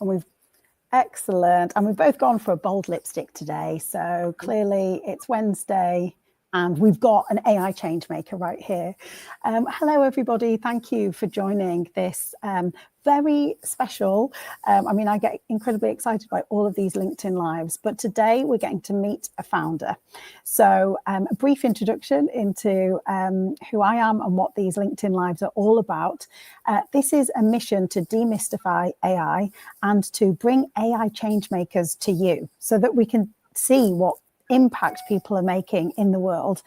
And we've excellent. And we've both gone for a bold lipstick today. So clearly it's Wednesday and we've got an AI change maker right here. Hello, everybody. Thank you for joining this very special. I get incredibly excited by all of these LinkedIn Lives, but today we're getting to meet a founder. So a brief introduction into who I am and what these LinkedIn Lives are all about. This is a mission to demystify AI and to bring AI change makers to you so that we can see what impact people are making in the world,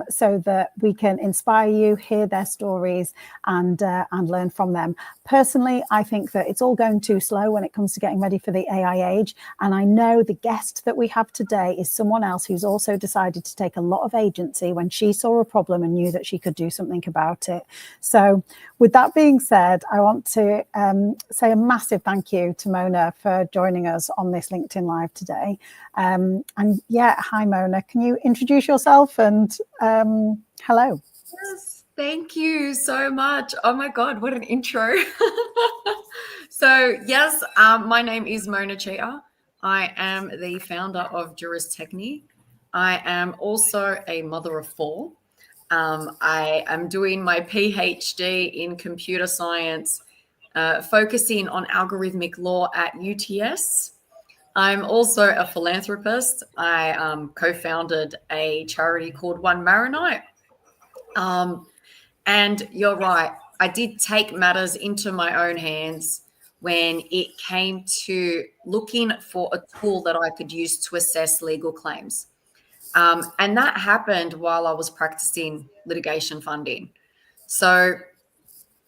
so that we can inspire you, hear their stories, and learn from them. Personally, I think that it's all going too slow when it comes to getting ready for the AI age, and I know the guest that we have today is someone else who's also decided to take a lot of agency when she saw a problem and knew that she could do something about it. So with that being said, I want to say a massive thank you to Mona for joining us on this LinkedIn Live today. And yeah, hi Mona, can you introduce yourself and hello? Yes, thank you so much. Oh my God, what an intro. So yes, my name is Mona Chiha. I am the founder of Technique. I am also a mother of four. I am doing my PhD in computer science, focusing on algorithmic law at UTS. I'm also a philanthropist. I co-founded a charity called One Maronite. And you're right, I did take matters into my own hands when it came to looking for a tool that I could use to assess legal claims. And that happened while I was practicing litigation funding. So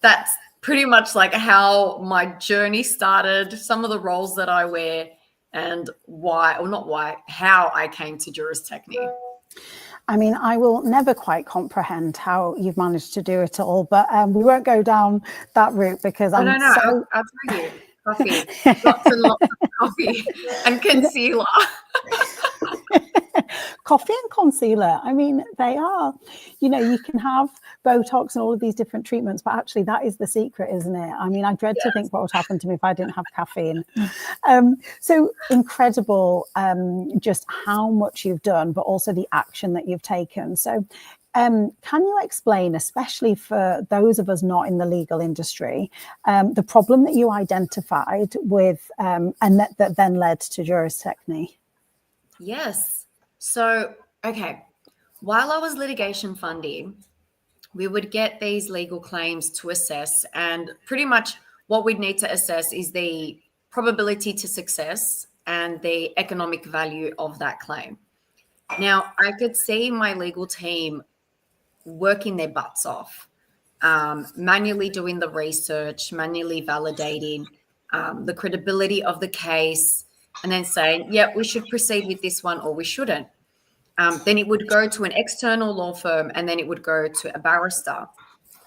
that's pretty much like how my journey started, some of the roles that I wear, and why, or not why, how I came to Technique. I mean, I will never quite comprehend how you've managed to do it all, but we won't go down that route because I'll tell you, coffee, lots and lots of coffee and concealer. Coffee and concealer. I mean, they are, you can have Botox and all of these different treatments, but actually that is the secret, isn't it? I mean, I dread to think what would happen to me if I didn't have caffeine. So incredible, just how much you've done, but also the action that you've taken. So can you explain, especially for those of us not in the legal industry, the problem that you identified with and that then led to Technique? Yes. So, okay, while I was litigation funding, we would get these legal claims to assess, and pretty much what we'd need to assess is the probability to success and the economic value of that claim. Now, I could see my legal team working their butts off, manually doing the research, manually validating the credibility of the case, and then saying, yeah, we should proceed with this one or we shouldn't. Then it would go to an external law firm, and then it would go to a barrister.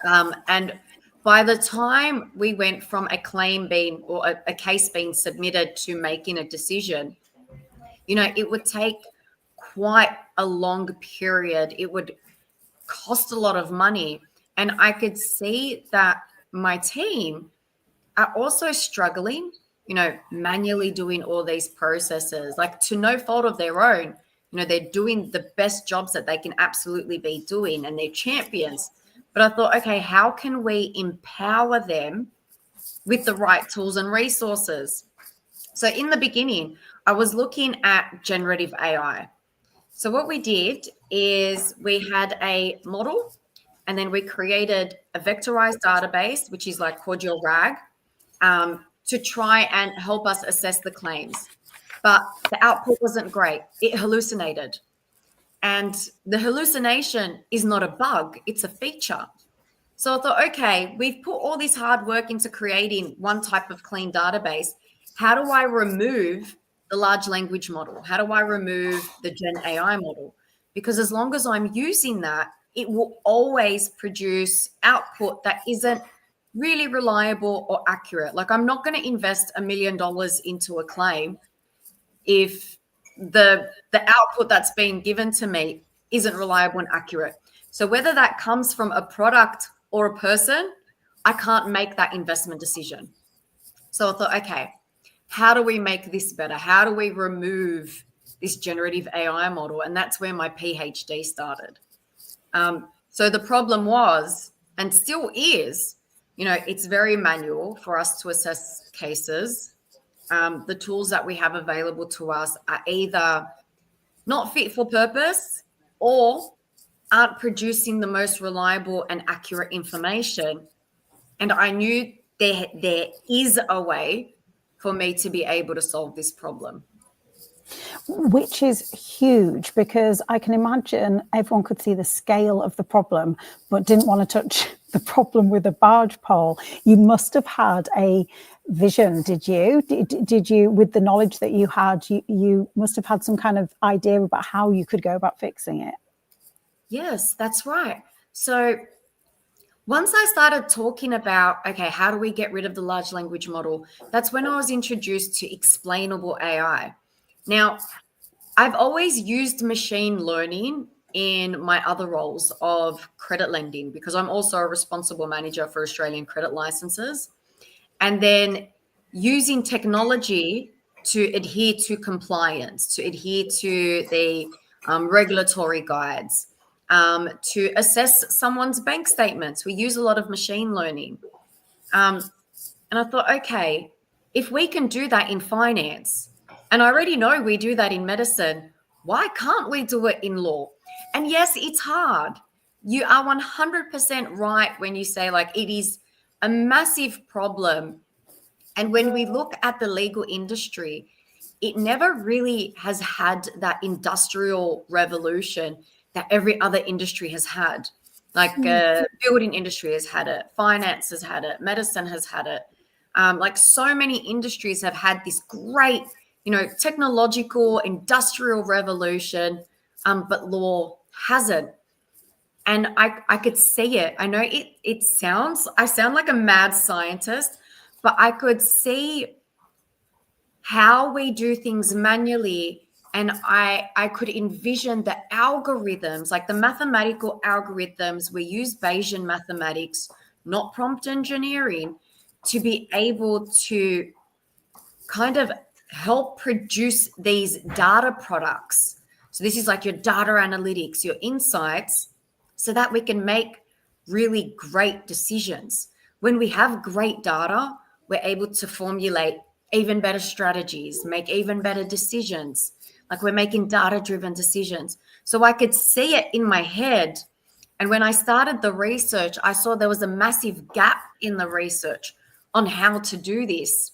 And by the time we went from a claim being or a case being submitted to making a decision, it would take quite a long period. It would cost a lot of money. And I could see that my team are also struggling, manually doing all these processes, like to no fault of their own. They're doing the best jobs that they can absolutely be doing, and they're champions. But I thought, okay, how can we empower them with the right tools and resources? So in the beginning, I was looking at generative AI. So what we did is we had a model, and then we created a vectorized database, which is like Cordial RAG, to try and help us assess the claims. But the output wasn't great. It hallucinated. And the hallucination is not a bug, it's a feature. So I thought, okay, we've put all this hard work into creating one type of clean database. How do I remove the large language model? How do I remove the Gen AI model? Because as long as I'm using that, it will always produce output that isn't really reliable or accurate. Like, I'm not going to invest $1 million into a claim if the output that's being given to me isn't reliable and accurate. So whether that comes from a product or a person, I can't make that investment decision. So I thought, okay, how do we make this better? How do we remove this generative AI model? And that's where my PhD started. So the problem was, and still is, it's very manual for us to assess cases. The tools that we have available to us are either not fit for purpose or aren't producing the most reliable and accurate information. And I knew there is a way for me to be able to solve this problem. Which is huge, because I can imagine everyone could see the scale of the problem, but didn't want to touch the problem with a barge pole. You must have had a vision, did you? Did you, with the knowledge that you had, you must have had some kind of idea about how you could go about fixing it. Yes, that's right. So once I started talking about, okay, how do we get rid of the large language model? That's when I was introduced to explainable AI. Now, I've always used machine learning in my other roles of credit lending, because I'm also a responsible manager for Australian credit licenses. And then using technology to adhere to compliance, to adhere to the regulatory guides, to assess someone's bank statements. We use a lot of machine learning. And I thought, okay, if we can do that in finance, and I already know we do that in medicine, why can't we do it in law? And yes, it's hard. You are 100% right when you say, like, it is a massive problem. And when we look at the legal industry, it never really has had that industrial revolution that every other industry has had. Like building industry has had it, finance has had it, medicine has had it. Like so many industries have had this great, technological industrial revolution, but law hasn't. And I could see it. I know I sound like a mad scientist, but I could see how we do things manually. And I could envision the algorithms, like the mathematical algorithms. We use Bayesian mathematics, not prompt engineering, to be able to kind of help produce these data products. So this is like your data analytics, your insights, so that we can make really great decisions. When we have great data, we're able to formulate even better strategies, make even better decisions. Like we're making data-driven decisions. So I could see it in my head. And when I started the research, I saw there was a massive gap in the research on how to do this.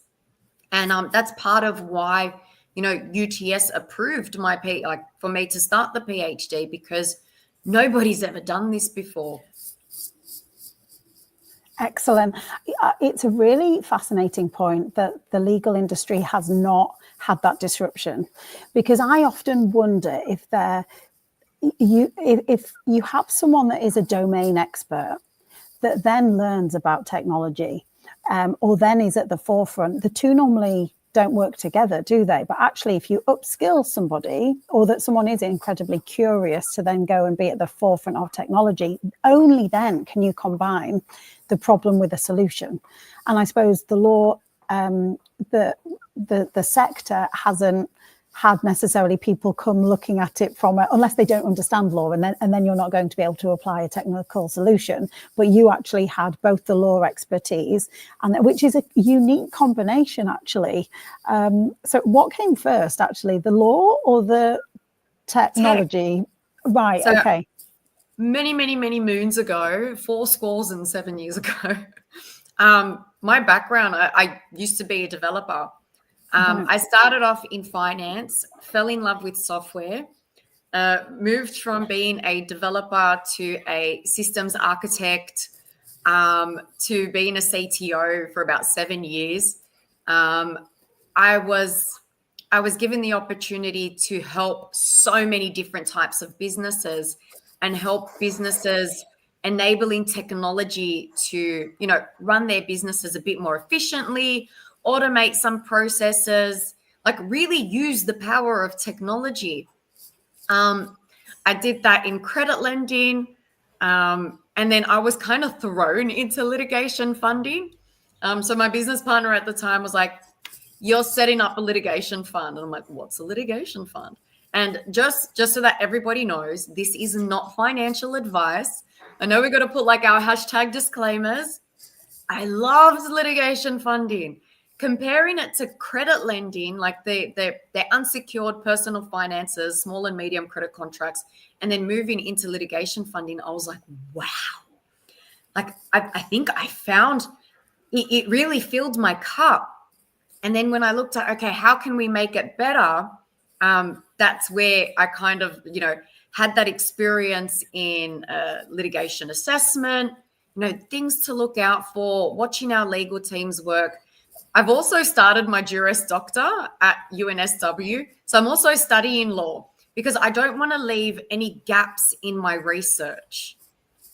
And that's part of why, UTS approved for me to start the PhD, because nobody's ever done this before. Excellent. It's a really fascinating point that the legal industry has not had that disruption, because I often wonder if you have someone that is a domain expert that then learns about technology, or then is at the forefront. The two normally don't work together, do they? But actually, if you upskill somebody, or that someone is incredibly curious to then go and be at the forefront of technology, only then can you combine the problem with a solution. And I suppose the law, the sector hasn't had necessarily people come looking at it unless they don't understand law, and then you're not going to be able to apply a technical solution. But you actually had both the law expertise, and which is a unique combination, actually. So what came first, actually, the law or the technology? Right. So, okay. Many, many, many moons ago, 7 years ago, my background, I used to be a developer. I started off in finance, fell in love with software, moved from being a developer to a systems architect, to being a CTO for about 7 years. I was given the opportunity to help so many different types of businesses, and help businesses enabling technology to, run their businesses a bit more efficiently, automate some processes, like really use the power of technology. I did that in credit lending. And then I was kind of thrown into litigation funding. So my business partner at the time was like, you're setting up a litigation fund. And I'm like, what's a litigation fund? And just so that everybody knows, this is not financial advice. I know we got to put like our hashtag disclaimers. I loved litigation funding. Comparing it to credit lending, like the unsecured personal finances, small and medium credit contracts, and then moving into litigation funding, I was like, wow. Like I think I found it really filled my cup. And then when I looked at, okay, how can we make it better? That's where I kind of, had that experience in litigation assessment, things to look out for, watching our legal teams work. I've also started my Juris Doctor at UNSW. So I'm also studying law because I don't want to leave any gaps in my research.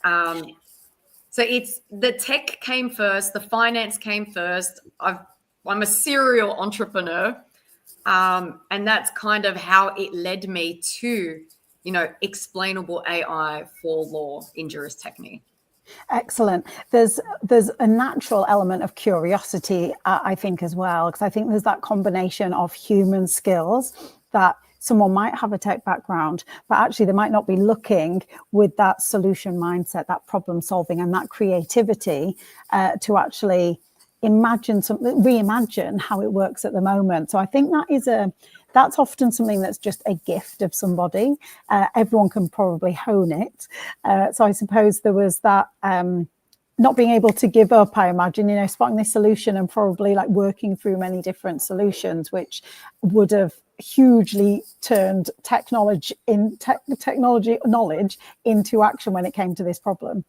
So it's the tech came first, the finance came first. I'm a serial entrepreneur. And that's kind of how it led me to, explainable AI for law in Juristechny. Excellent. There's a natural element of curiosity, I think, as well, because I think there's that combination of human skills that someone might have a tech background, but actually they might not be looking with that solution mindset, that problem solving and that creativity to actually reimagine how it works at the moment. So I think that's often something that's just a gift of somebody. Everyone can probably hone it. So I suppose there was that not being able to give up, I imagine, spotting this solution and probably like working through many different solutions, which would have hugely turned technology knowledge into action when it came to this problem.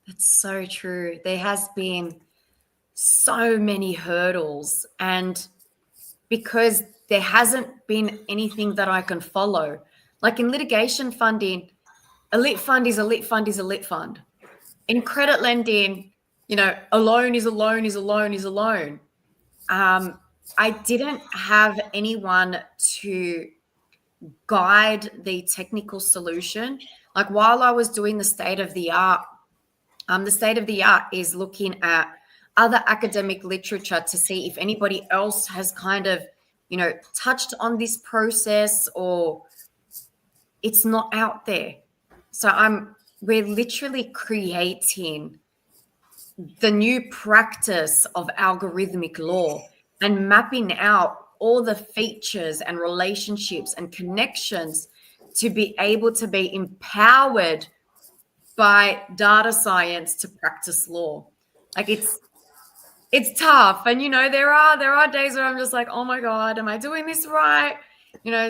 That's so true. There has been so many hurdles, and because there hasn't been anything that I can follow. Like in litigation funding, a lit fund is a lit fund is a lit fund. In credit lending, a loan is a loan is a loan is a loan. I didn't have anyone to guide the technical solution. Like while I was doing the state of the art is looking at other academic literature to see if anybody else has kind of, touched on this process or it's not out there. So we're literally creating the new practice of algorithmic law and mapping out all the features and relationships and connections to be able to be empowered by data science to practice law. Like it's tough. And, there are days where I'm just like, oh my God, am I doing this right?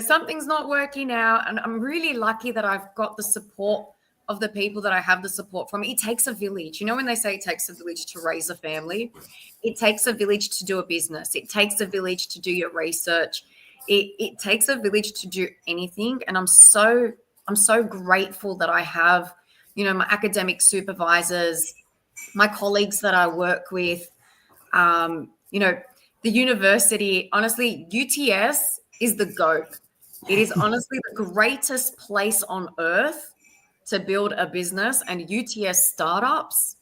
Something's not working out. And I'm really lucky that I've got the support of the people that I have the support from. It takes a village. When they say it takes a village to raise a family, it takes a village to do a business. It takes a village to do your research. It takes a village to do anything. And I'm so grateful that I have, my academic supervisors, my colleagues that I work with, the university. Honestly, UTS is the GOAT. It is honestly the greatest place on earth to build a business, and UTS startups,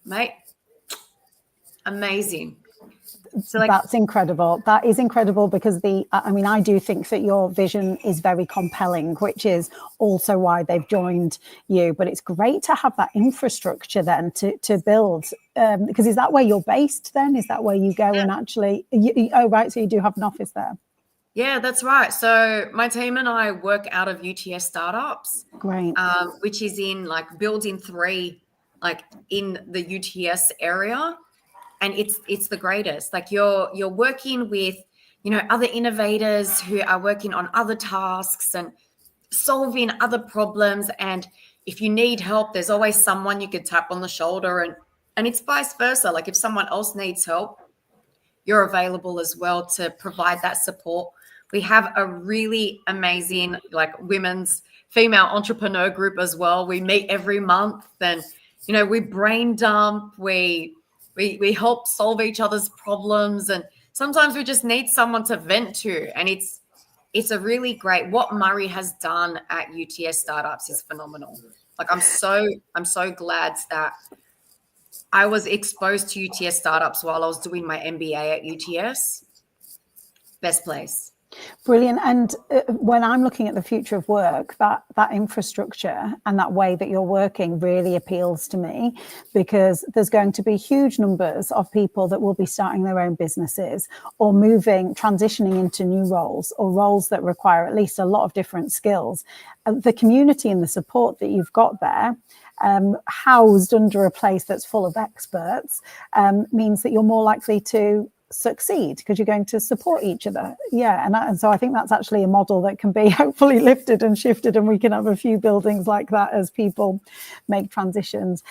mate, amazing. So that's incredible. That is incredible because I do think that your vision is very compelling, which is also why they've joined you. But it's great to have that infrastructure then to build, because is that where you're based then? Is that where you go and actually, oh, right. So you do have an office there. Yeah, that's right. So my team and I work out of UTS Startups. Great. Which is in like Building 3, like in the UTS area. And it's the greatest. Like you're working with, other innovators who are working on other tasks and solving other problems. And if you need help, there's always someone you could tap on the shoulder, and it's vice versa. Like if someone else needs help, you're available as well to provide that support. We have a really amazing like women's female entrepreneur group as well. We meet every month and, we brain dump, we help solve each other's problems. And sometimes we just need someone to vent to. And it's a really great, what Murray has done at UTS Startups is phenomenal. Like I'm so glad that I was exposed to UTS Startups while I was doing my MBA at UTS. best place. Brilliant. And when I'm looking at the future of work, that infrastructure and that way that you're working really appeals to me, because there's going to be huge numbers of people that will be starting their own businesses or transitioning into new roles, or roles that require at least a lot of different skills. The community and the support that you've got there, housed under a place that's full of experts, means that you're more likely to succeed because you're going to support each other. And so I think that's actually a model that can be hopefully lifted and shifted, and we can have a few buildings like that as people make transitions.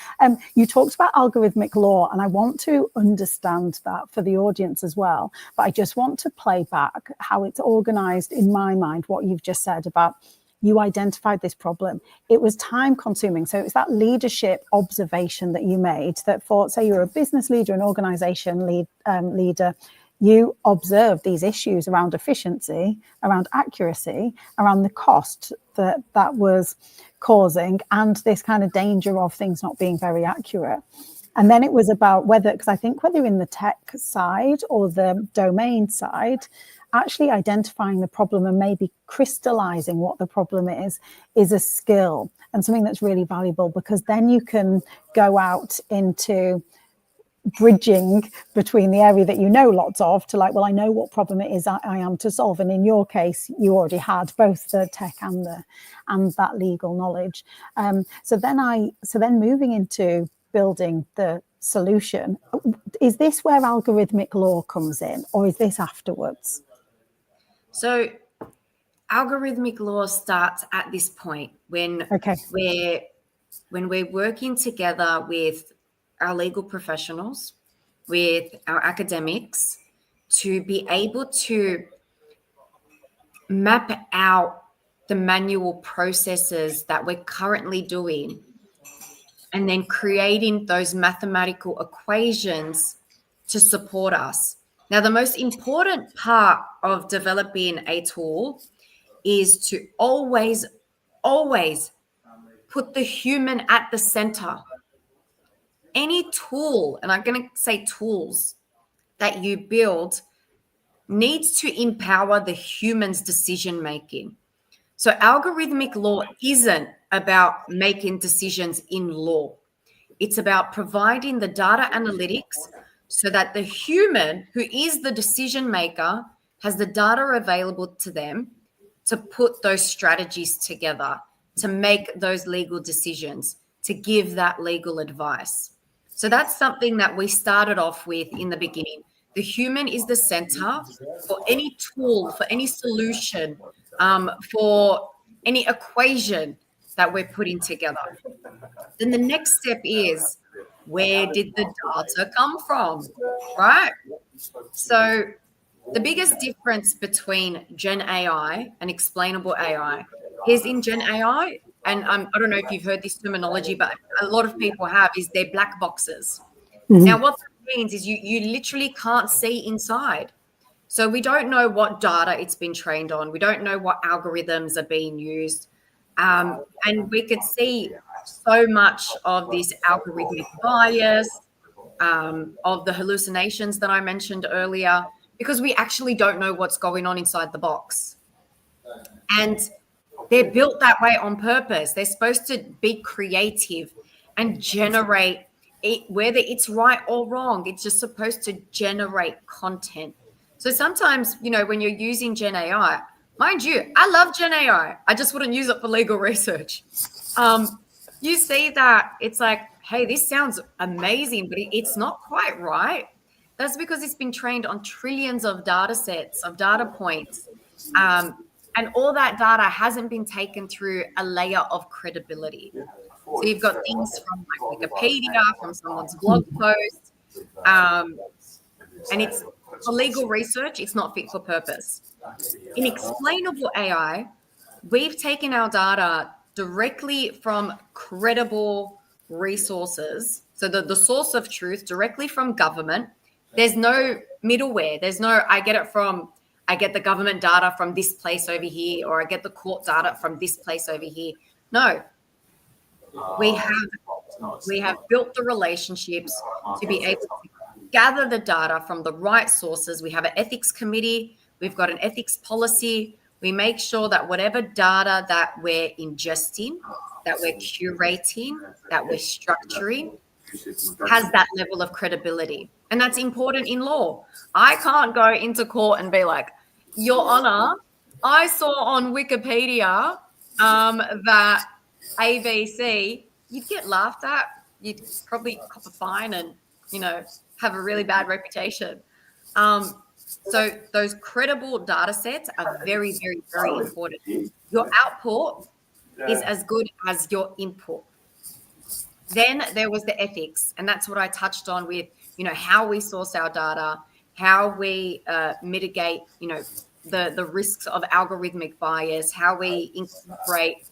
You talked about algorithmic law, and I want to understand that for the audience as well, but I just want to play back how it's organized in my mind, what you've just said about you identified this problem. It was time consuming. So it's that leadership observation that you made, that for, say, you're a business leader, an organization leader, you observed these issues around efficiency, around accuracy, around the cost that was causing, and this kind of danger of things not being very accurate. And then it was about because I think whether in the tech side or the domain side, actually identifying the problem and maybe crystallizing what the problem is a skill and something that's really valuable, because then you can go out into bridging between the area that you know lots of to I know what problem it is I am to solve. And in your case, you already had both the tech and that legal knowledge. So then moving into building the solution, is this where algorithmic law comes in, or is this afterwards? So algorithmic law starts at this point when we're working together with our legal professionals, with our academics, to be able to map out the manual processes that we're currently doing, and then creating those mathematical equations to support us. Now, the most important part of developing a tool is to always put the human at the center. Any tool, and I'm going to say tools, that you build needs to empower the human's decision making. So algorithmic law isn't about making decisions in law. It's about providing the data analytics so that the human, who is the decision maker, has the data available to them to put those strategies together, to make those legal decisions, to give that legal advice. So that's something that we started off with in the beginning. The human is the center for any tool, for any solution, for any equation that we're putting together. Then the next step is, where did the data come from, right? So the biggest difference between Gen AI and explainable AI is in Gen AI, and I don't know if you've heard this terminology, but a lot of people have, is they're black boxes. Mm-hmm. Now, what that means is you literally can't see inside. So we don't know what data it's been trained on. We don't know what algorithms are being used. And we could see so much of this algorithmic bias, of the hallucinations that I mentioned earlier, because we actually don't know what's going on inside the box. And they're built that way on purpose. They're supposed to be creative and generate it, whether it's right or wrong. It's just supposed to generate content. So sometimes, when you're using Gen AI, mind you, I love Gen AI. I just wouldn't use it for legal research. You see that it's like, hey, this sounds amazing, but it's not quite right. That's because it's been trained on trillions of data sets, of data points. And all that data hasn't been taken through a layer of credibility. So you've got things from Wikipedia, from someone's blog post, and it's for legal research, it's not fit for purpose. In explainable AI, we've taken our data directly from credible resources. So the source of truth directly from government. There's no middleware. There's no, I get the government data from this place over here, or I get the court data from this place over here. No, we have built the relationships to be able to gather the data from the right sources. We have an ethics committee We've got an ethics policy. We make sure that whatever data that we're ingesting, that we're curating, that we're structuring, has that level of credibility. And that's important in law. I can't go into court and be like, Your Honor, I saw on Wikipedia that ABC, you'd get laughed at. You'd probably cop a fine and, have a really bad reputation. So those credible data sets are very, very, very important. Your output is as good as your input. Then there was the ethics, and that's what I touched on with, how we source our data, how we mitigate, the risks of algorithmic bias, how we incorporate,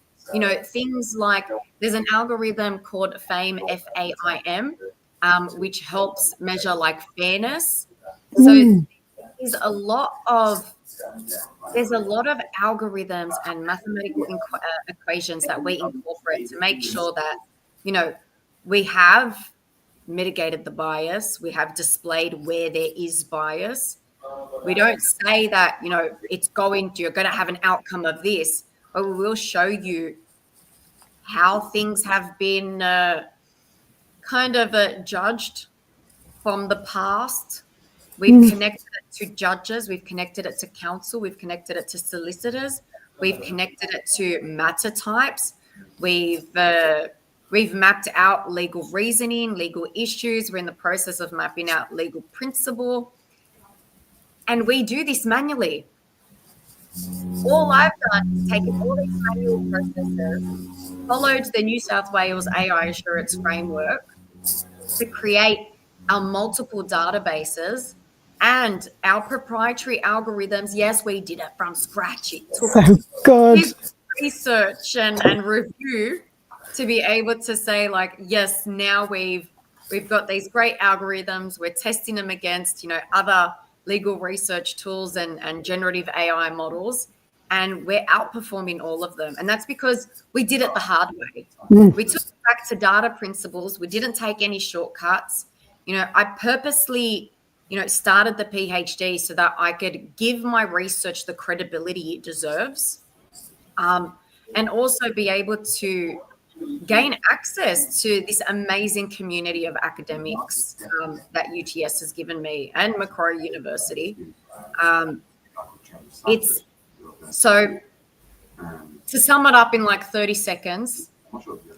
things like there's an algorithm called FAME, FAIM, which helps measure like fairness. So there's a lot of algorithms and mathematical equations that we incorporate to make sure that, we have mitigated the bias. We have displayed where there is bias. We don't say that, you're going to have an outcome of this, but we will show you how things have been judged from the past. We've connected it to judges. We've connected it to counsel. We've connected it to solicitors. We've connected it to matter types. We've mapped out legal reasoning, legal issues. We're in the process of mapping out legal principle. And we do this manually. All I've done is taken all these manual processes, followed the New South Wales AI assurance framework to create our multiple databases and our proprietary algorithms. Yes, we did it from scratch. It took so good research and review to be able to say, like, yes, now we've got these great algorithms. We're testing them against, other legal research tools and generative AI models, and we're outperforming all of them. And that's because we did it the hard way. We took it back to data principles. We didn't take any shortcuts. I purposely, started the PhD so that I could give my research the credibility it deserves, and also be able to gain access to this amazing community of academics that UTS has given me and Macquarie University. So to sum it up in like 30 seconds,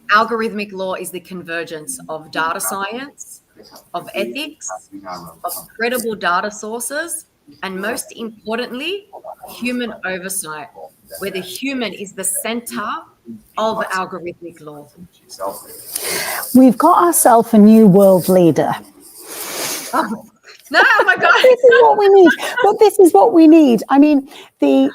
algorithmic law is the convergence of data science, of ethics, of credible data sources, and most importantly, human oversight, where the human is the center of algorithmic law. We've got ourselves a new world leader. No, oh my God. This is what we need. But this is what we need. I mean,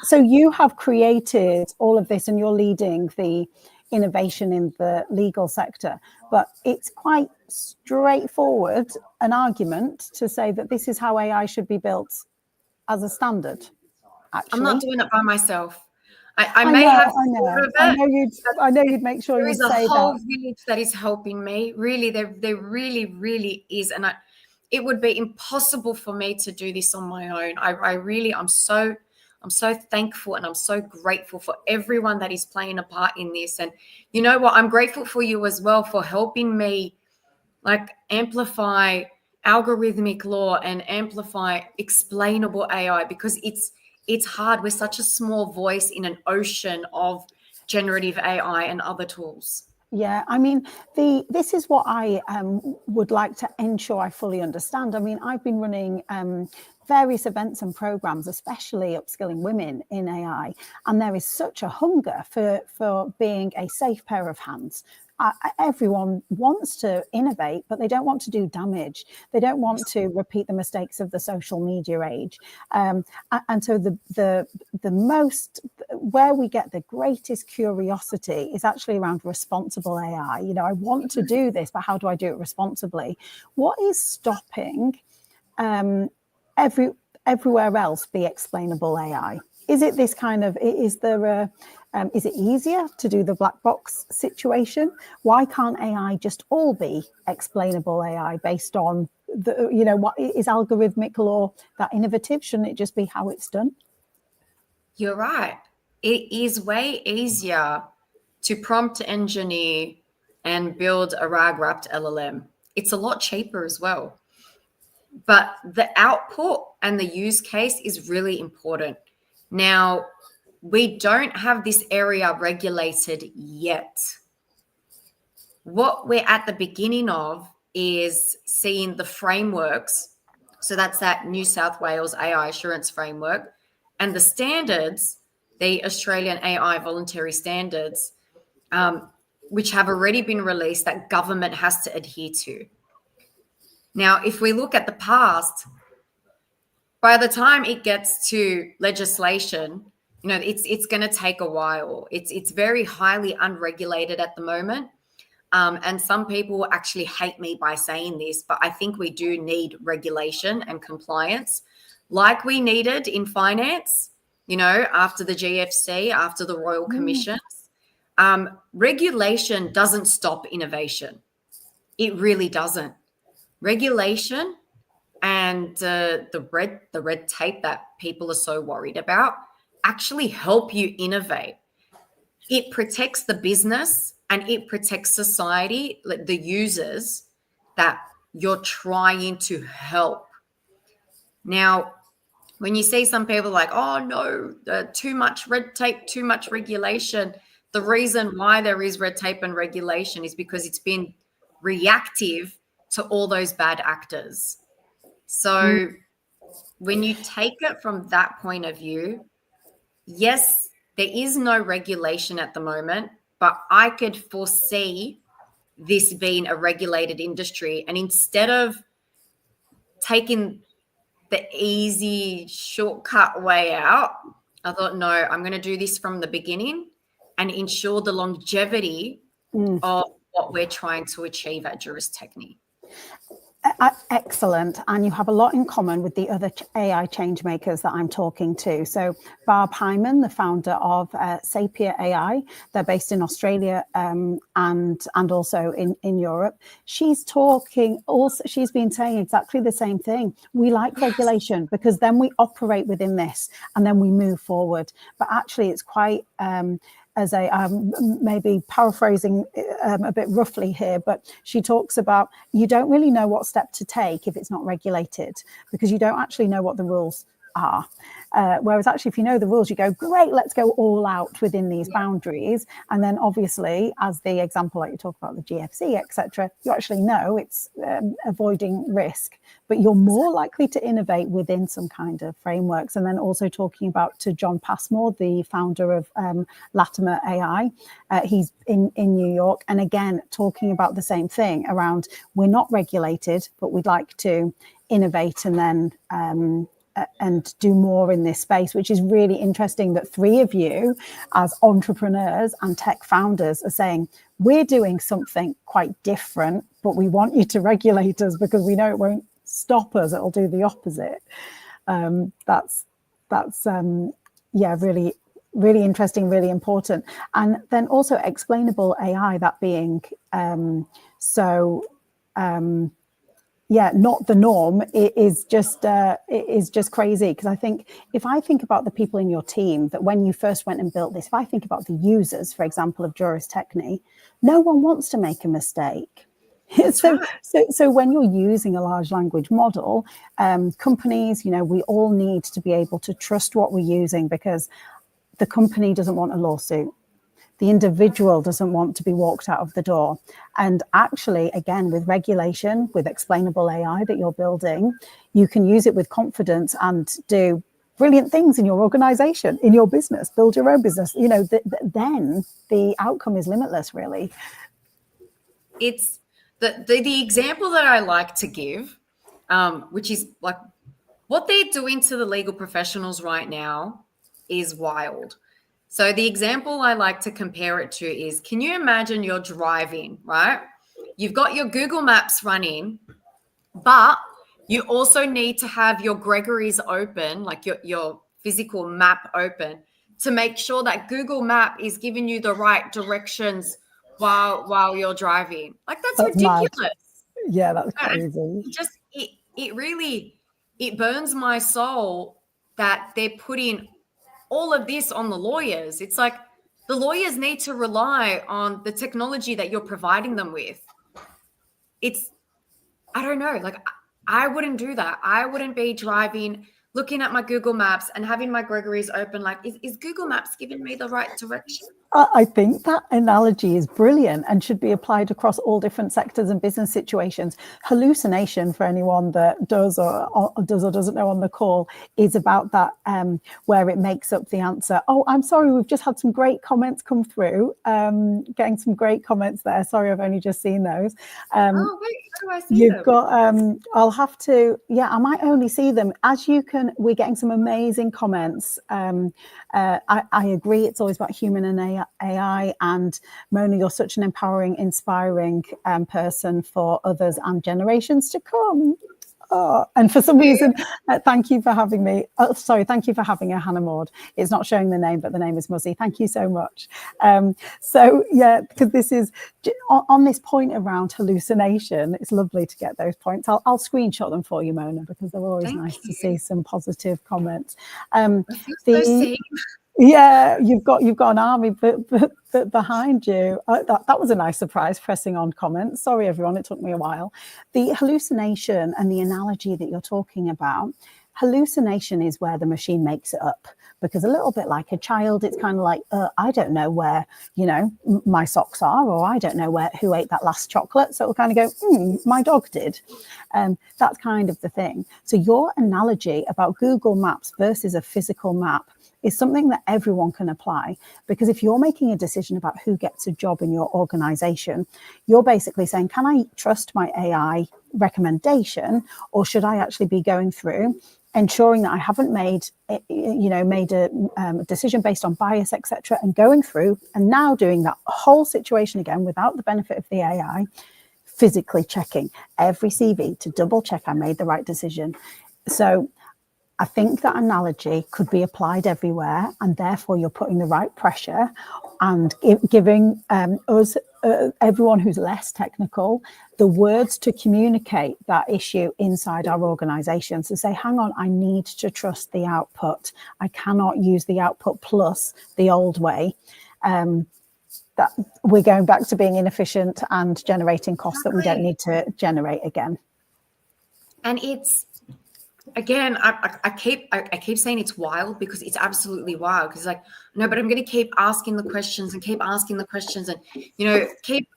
so you have created all of this and you're leading the innovation in the legal sector, but it's quite straightforward, an argument to say that this is how AI should be built as a standard. Actually, I'm not doing it by myself. I know you'd make sure you say that. There is a whole village that is helping me. Really, there really, really is. And it would be impossible for me to do this on my own. I'm so thankful and I'm so grateful for everyone that is playing a part in this. And you know what? I'm grateful for you as well for helping me like amplify algorithmic law and amplify explainable AI, because it's hard. We're such a small voice in an ocean of generative AI and other tools. Yeah, I mean, this is what I would like to ensure I fully understand. I mean, I've been running various events and programs, especially upskilling women in AI, and there is such a hunger for being a safe pair of hands. Everyone wants to innovate, but they don't want to do damage. They don't want to repeat the mistakes of the social media age. And so where we get the greatest curiosity is actually around responsible AI. I want to do this, but how do I do it responsibly? What is stopping everywhere else be explainable AI? is it this kind of, is it easier to do the black box situation? Why can't AI just all be explainable AI based on what is algorithmic or that innovative? Shouldn't it just be how it's done? You're right. It is way easier to prompt engineer and build a RAG wrapped LLM. It's a lot cheaper as well. But the output and the use case is really important. Now, we don't have this area regulated yet. What we're at the beginning of is seeing the frameworks. So that's that New South Wales AI assurance framework and the standards, the Australian AI voluntary standards, which have already been released that government has to adhere to. Now, if we look at the past, by the time it gets to legislation, it's going to take a while. It's very highly unregulated at the moment. And some people actually hate me by saying this, but I think we do need regulation and compliance like we needed in finance, after the GFC, after the Royal Commissions. Regulation doesn't stop innovation. It really doesn't. Regulation and the red tape that people are so worried about actually help you innovate. It protects the business and it protects society, like the users that you're trying to help. Now, when you see some people like, oh no, too much red tape, too much regulation, the reason why there is red tape and regulation is because it's been reactive to all those bad actors. So when you take it from that point of view, yes, there is no regulation at the moment, but I could foresee this being a regulated industry. And instead of taking the easy shortcut way out, I thought, no, I'm going to do this from the beginning and ensure the longevity of what we're trying to achieve at Juris Techni. Excellent. And you have a lot in common with the other AI change makers that I'm talking to. So Barb Hyman, the founder of Sapir AI, they're based in Australia and also in Europe. She's been saying exactly the same thing. We like regulation because then we operate within this and then we move forward. But actually it's quite as maybe paraphrasing a bit roughly here, but she talks about you don't really know what step to take if it's not regulated because you don't actually know what the rules are. Whereas actually, if you know the rules, you go, great, let's go all out within these boundaries. And then obviously, as the example like you talk about the GFC, etc., you actually know it's avoiding risk, but you're more likely to innovate within some kind of frameworks. And then also talking about to John Passmore, the founder of Latimer AI, he's in New York. And again, talking about the same thing around we're not regulated, but we'd like to innovate and then and do more in this space, which is really interesting that three of you as entrepreneurs and tech founders are saying, we're doing something quite different, but we want you to regulate us because we know it won't stop us. It'll do the opposite. That's really, really interesting, really important. And then also explainable AI, that being not the norm. It is just crazy because I think if I think about the people in your team that when you first went and built this, if I think about the users, for example, of Juris Techni, no one wants to make a mistake. So when you're using a large language model, companies, we all need to be able to trust what we're using because the company doesn't want a lawsuit. The individual doesn't want to be walked out of the door. And actually, again, with regulation, with explainable AI that you're building, you can use it with confidence and do brilliant things in your organization, in your business, build your own business. Then the outcome is limitless, really. It's the example that I like to give, which is like what they're doing to the legal professionals right now is wild. So the example I like to compare it to is, can you imagine you're driving, right? You've got your Google Maps running, but you also need to have your Gregory's open, like your physical map open to make sure that Google Map is giving you the right directions while you're driving. Like, that's mad. ridiculous. Yeah, that's And crazy. it really burns my soul that they're putting all of this on the lawyers. It's like the lawyers need to rely on the technology that you're providing them with. I don't know, like I wouldn't do that. I wouldn't be driving, looking at my Google Maps and having my Gregory's open. Like, is Google Maps giving me the right direction? I think that analogy is brilliant and should be applied across all different sectors and business situations. Hallucination, for anyone that does or doesn't know on the call, is about that where it makes up the answer. Oh, I'm sorry, we've just had some great comments come through. Getting some great comments there. Sorry, I've only just seen those. Oh, wait, how do I see You've them? got, I'll have to, I might only see them. As you can, we're getting some amazing comments. I agree, it's always about human and AI. And Mona, you're such an empowering, inspiring person for others and generations to come. Oh, and for some reason, thank you for having me. Oh, sorry, thank you for having a Hannah Maud. It's not showing the name, but the name is Muzzy. Thank you so much. So yeah, because this is on this point around hallucination, it's lovely to get those points. I'll screenshot them for you, Mona, because they're always nice to see some positive comments. I feel so seen. Yeah, you've got an army behind you. That was a nice surprise, pressing on comments. Sorry, everyone, it took me a while. The hallucination and the analogy that you're talking about, hallucination is where the machine makes it up. Because a little bit like a child, it's kind of like, I don't know where, my socks are, or I don't know who ate that last chocolate. So it'll kind of go, my dog did. That's kind of the thing. So your analogy about Google Maps versus a physical map is something that everyone can apply, because if you're making a decision about who gets a job in your organization, you're basically saying, can I trust my AI recommendation, or should I actually be going through ensuring that I haven't made a decision based on bias, etc., and going through and now doing that whole situation again without the benefit of the AI, physically checking every CV to double check I made the right decision. So I think that analogy could be applied everywhere, and therefore you're putting the right pressure and giving us, everyone who's less technical, the words to communicate that issue inside our organizations to say, hang on, I need to trust the output. I cannot use the output plus the old way. That we're going back to being inefficient and generating costs that we don't need to generate again. And it's, again, I keep saying it's wild, because it's absolutely wild. Because like, no, but I'm going to keep asking the questions and keep asking the questions, and keep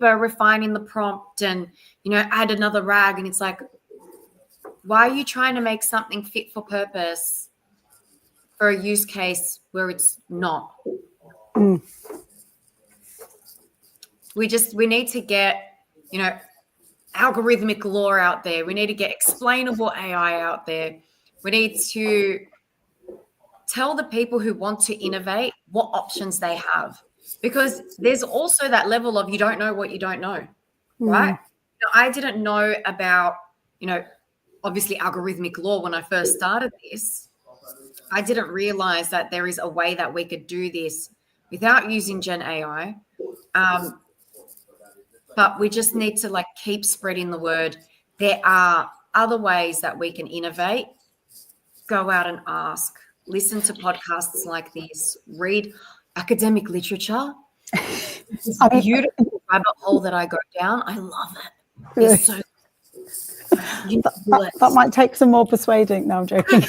refining the prompt, and add another rag. And it's like, why are you trying to make something fit for purpose for a use case where it's not? We need to get algorithmic law out there. We need to get explainable AI out there. We need to tell the people who want to innovate what options they have, because there's also that level of you don't know what you don't know, right? I didn't know about, obviously algorithmic law when I first started this. I didn't realize that there is a way that we could do this without using Gen AI. But we just need to keep spreading the word. There are other ways that we can innovate. Go out and ask. Listen to podcasts like this. Read academic literature. It's a beautiful rabbit hole that I go down. I love it. It's so that might take some more persuading. No, I'm joking.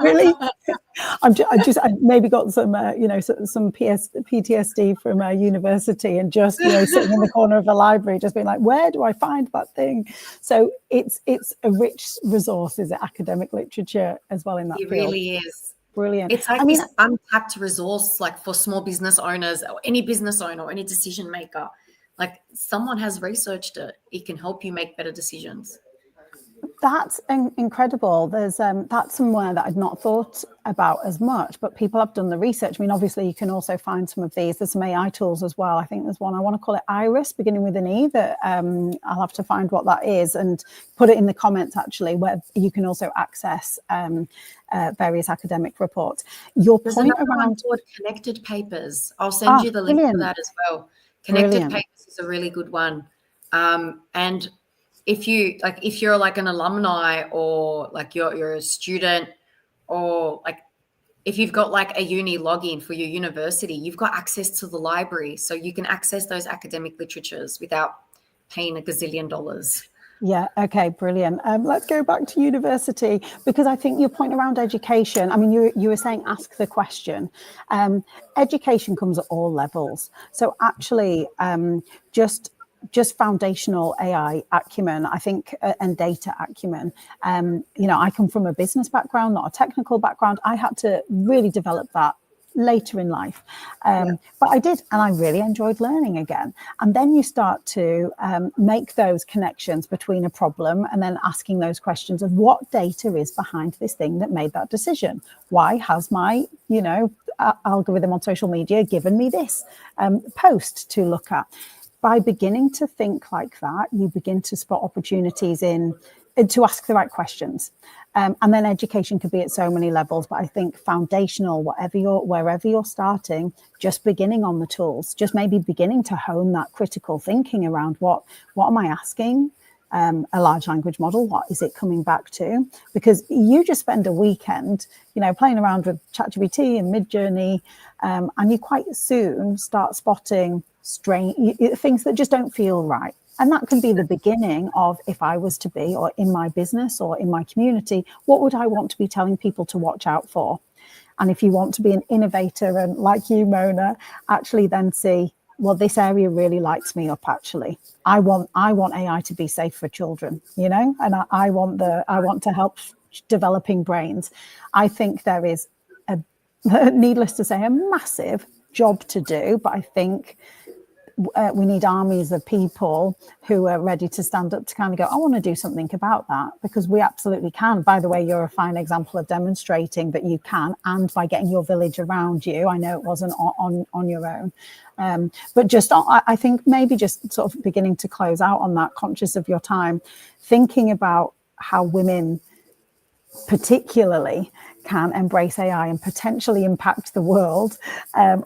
Really, I maybe got some some PTSD from university, and just sitting in the corner of a library, just being like, where do I find that thing? So it's a rich resource, is it, academic literature as well in that field? It really is. Brilliant. It's like this untapped resource, for small business owners or any business owner or any decision maker. Someone has researched it. It can help you make better decisions. That's incredible. There's that's somewhere that I'd not thought about as much, but people have done the research. I mean, obviously, you can also find some of these. There's some AI tools as well. I think there's one, I want to call it Iris, beginning with an E, that I'll have to find what that is and put it in the comments, actually, where you can also access various academic reports. Your There's point another one around called Connected Papers. I'll send you the link for that as well. Connected Papers is a really good one. And if you're like an alumni, or like you're a student, or like if you've got like a uni login for your university, you've got access to the library, so you can access those academic literatures without paying a gazillion dollars. Yeah, okay, brilliant. Let's go back to university, because I think your point around education, I mean, you were saying ask the question. Education comes at all levels. So actually, just foundational AI acumen, I think, and data acumen. I come from a business background, not a technical background. I had to really develop that later in life. But I did, and I really enjoyed learning again. And then you start to make those connections between a problem and then asking those questions of what data is behind this thing that made that decision. Why has my, algorithm on social media given me this post to look at? By beginning to think like that, you begin to spot opportunities to ask the right questions. And then education could be at so many levels, but I think foundational, wherever you're starting, just beginning on the tools, just maybe beginning to hone that critical thinking around what am I asking a large language model? What is it coming back to? Because you just spend a weekend, playing around with ChatGPT and Midjourney, and you quite soon start spotting things that just don't feel right. And that can be the beginning of, if I was to be, or in my business or in my community, what would I want to be telling people to watch out for? And if you want to be an innovator, and like you, Mona, actually then see, well, this area really lights me up. Actually, I want AI to be safe for children, and I want to help developing brains. I think there is needless to say, a massive job to do, but I think we need armies of people who are ready to stand up to kind of go, I want to do something about that, because we absolutely can. By the way, you're a fine example of demonstrating that you can, and by getting your village around you. I know it wasn't on your own, but just I think maybe just sort of beginning to close out on that, conscious of your time, thinking about how women particularly can embrace AI and potentially impact the world,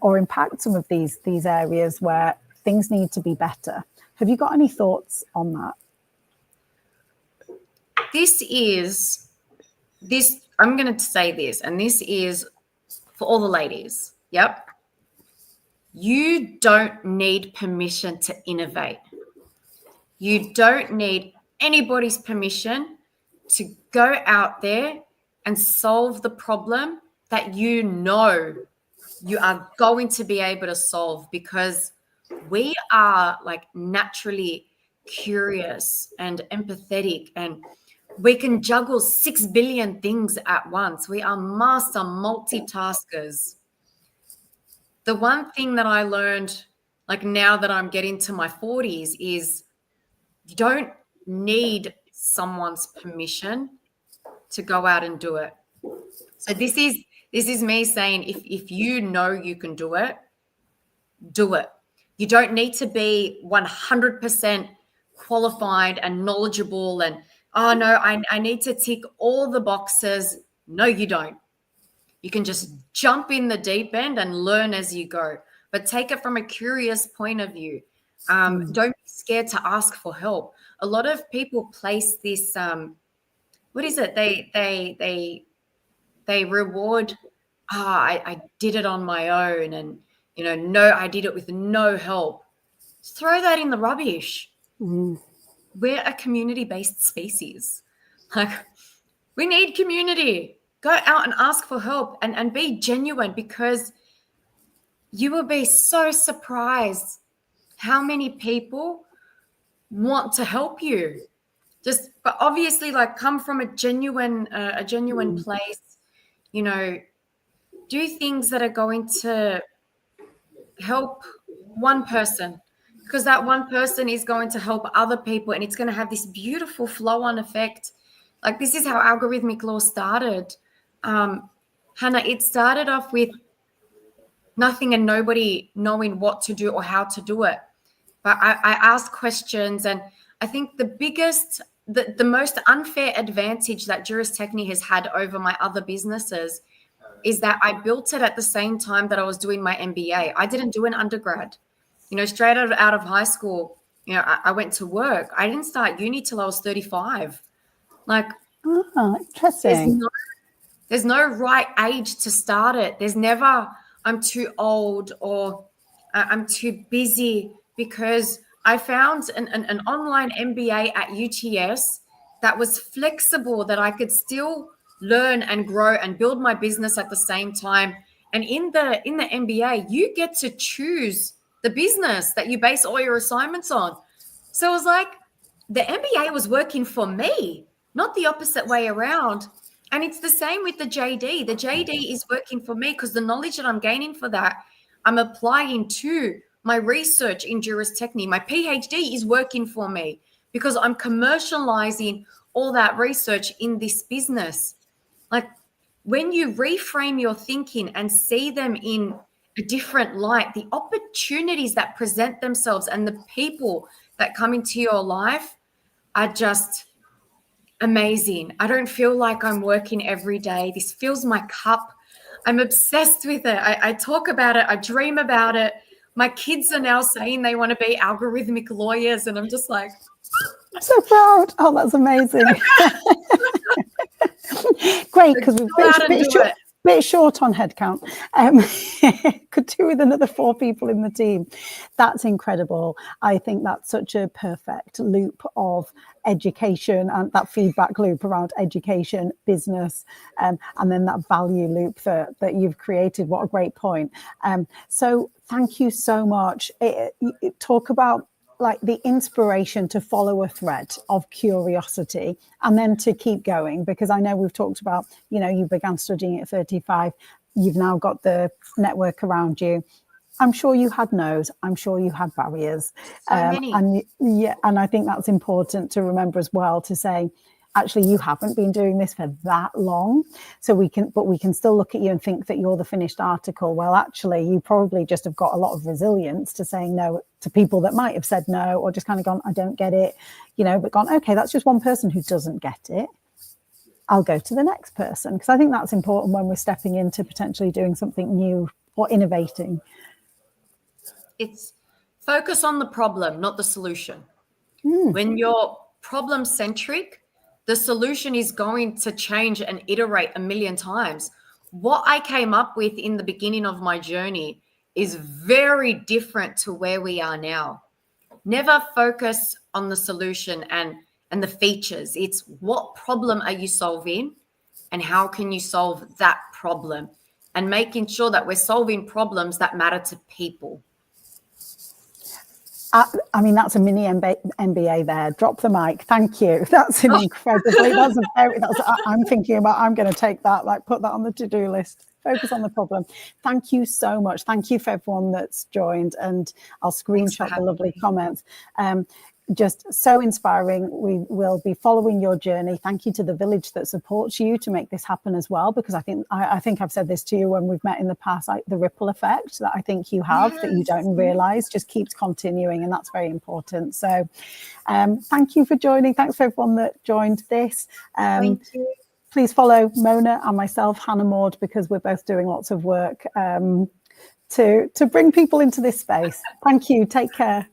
or impact some of these areas where things need to be better. Have you got any thoughts on that? I'm going to say this, and this is for all the ladies. Yep. You don't need permission to innovate. You don't need anybody's permission to go out there and solve the problem that you are going to be able to solve, because we are like naturally curious and empathetic, and we can juggle 6 billion things at once. We are master multitaskers. The one thing that I learned, like now that I'm getting to my 40s, is you don't need someone's permission to go out and do it. So this is me saying, if you know you can do it, do it. You don't need to be 100% qualified and knowledgeable and, oh no, I need to tick all the boxes. No, you don't. You can just jump in the deep end and learn as you go, but take it from a curious point of view. Don't be scared to ask for help. A lot of people place this, what is it? They reward, I did it on my own, and no, I did it with no help. Throw that in the rubbish. We're a community-based species. Like, we need community. Go out and ask for help, and be genuine, because you will be so surprised how many people want to help you. But obviously, like, come from a genuine place. Do things that are going to help one person, because that one person is going to help other people, and it's going to have this beautiful flow-on effect. Like, this is how algorithmic law started. Hannah, it started off with nothing and nobody knowing what to do or how to do it. But I asked questions, and I think the most unfair advantage that Juris Techni has had over my other businesses is that I built it at the same time that I was doing my MBA. I didn't do an undergrad. Straight out of high school, I went to work. I didn't start uni till I was 35. Like, interesting. There's no right age to start it. There's never, I'm too old or I'm too busy, because I found an online MBA at UTS that was flexible, that I could still learn and grow and build my business at the same time. And in the MBA, you get to choose the business that you base all your assignments on. So it was like the MBA was working for me, not the opposite way around. And it's the same with the JD. The JD is working for me because the knowledge that I'm gaining for that, I'm applying to my research in Juris Techni. My PhD is working for me because I'm commercializing all that research in this business. Like, when you reframe your thinking and see them in a different light, the opportunities that present themselves and the people that come into your life are just amazing. I don't feel like I'm working every day. This fills my cup. I'm obsessed with it. I talk about it. I dream about it. My kids are now saying they want to be algorithmic lawyers, and I'm just like, I'm so proud. Oh, that's amazing. Great, because we're a bit short on headcount. Could do with another 4 people in the team. That's incredible. I think that's such a perfect loop of education, and that feedback loop around education, business, and then that value loop that you've created. What a great point. So thank you so much. Talk about like the inspiration to follow a thread of curiosity and then to keep going, because I know we've talked about, you began studying at 35, you've now got the network around you. I'm sure you had no's, I'm sure you had barriers. So many. And I think that's important to remember as well, to say, actually, you haven't been doing this for that long. So we can still look at you and think that you're the finished article. Well, actually, you probably just have got a lot of resilience to saying no to people that might have said no, or just kind of gone, I don't get it, but gone, okay, that's just one person who doesn't get it. I'll go to the next person. Because I think that's important when we're stepping into potentially doing something new or innovating. It's focus on the problem, not the solution. When you're problem centric, the solution is going to change and iterate a million times. What I came up with in the beginning of my journey is very different to where we are now. Never focus on the solution and the features. It's what problem are you solving and how can you solve that problem, and making sure that we're solving problems that matter to people. I mean, that's a mini MBA there. Drop the mic. Thank you. That's an incredibly, I'm thinking about, I'm going to take that, like put that on the to-do list. Focus on the problem. Thank you so much. Thank you for everyone that's joined, and I'll screenshot the lovely comments. Just so inspiring. We will be following your journey. Thank you to the village that supports you to make this happen as well, because I think I've said this to you when we've met in the past, like the ripple effect that I think you have, that you don't realize just keeps continuing, and that's very important. So thank you for joining. Thanks for everyone that joined this. Thank you. Please follow Mona and myself, Hannah Maud, because we're both doing lots of work to bring people into this space. Thank you. Take care.